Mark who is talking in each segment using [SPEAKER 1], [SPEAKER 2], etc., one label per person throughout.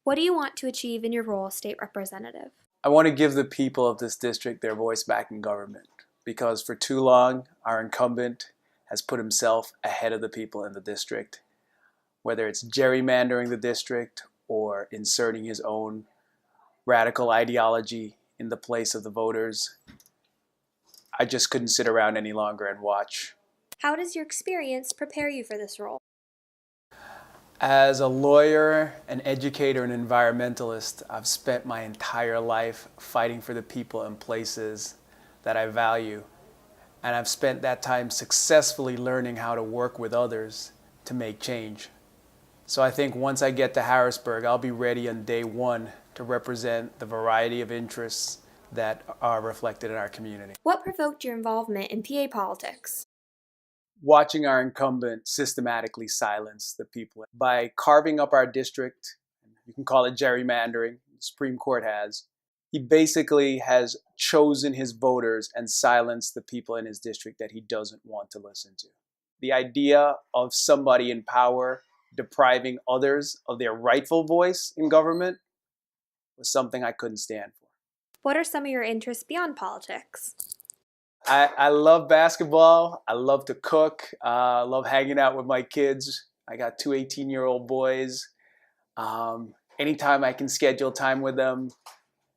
[SPEAKER 1] What do you want to achieve in your role as state representative?
[SPEAKER 2] I want to give the people of this district their voice back in government because for too long our incumbent has put himself ahead of the people in the district, whether it's gerrymandering the district or inserting his own radical ideology in the place of the voters. I just couldn't sit around any longer and watch.
[SPEAKER 1] How does your experience prepare you for this role?
[SPEAKER 2] As a lawyer, an educator, and environmentalist, I've spent my entire life fighting for the people and places that I value. And I've spent that time successfully learning how to work with others to make change. So I think once I get to Harrisburg, I'll be ready on day one to represent the variety of interests that are reflected in our community.
[SPEAKER 1] What provoked your involvement in PA politics?
[SPEAKER 2] Watching our incumbent systematically silence the people by carving up our district, you can call it gerrymandering, the Supreme Court has. He basically has chosen his voters and silenced the people in his district that he doesn't want to listen to. The idea of somebody in power depriving others of their rightful voice in government was something I couldn't stand for.
[SPEAKER 1] What are some of your interests beyond politics?
[SPEAKER 2] I love basketball. I love to cook. I love hanging out with my kids. I got two 18-year-old boys. Anytime I can schedule time with them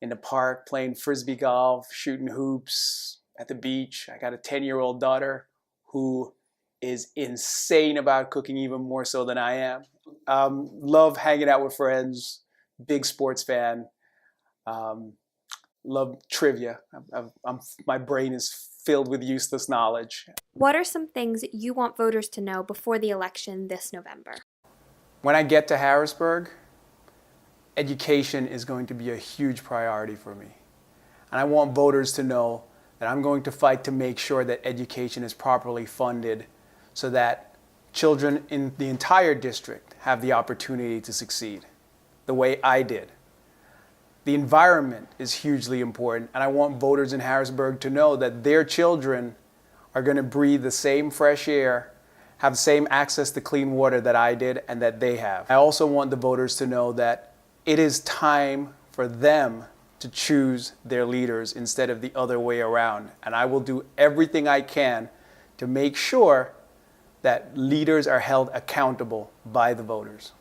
[SPEAKER 2] in the park, playing frisbee golf, shooting hoops, at the beach. I got a 10-year-old daughter who is insane about cooking, even more so than I am. Love hanging out with friends. Big sports fan. Love trivia. My brain is filled with useless knowledge.
[SPEAKER 1] What are some things that you want voters to know before the election this November?
[SPEAKER 2] When I get to Harrisburg, education is going to be a huge priority for me. And I want voters to know that I'm going to fight to make sure that education is properly funded so that children in the entire district have the opportunity to succeed the way I did. The environment is hugely important, and I want voters in Harrisburg to know that their children are going to breathe the same fresh air, have the same access to clean water that I did and that they have. I also want the voters to know that it is time for them to choose their leaders instead of the other way around. And I will do everything I can to make sure that leaders are held accountable by the voters.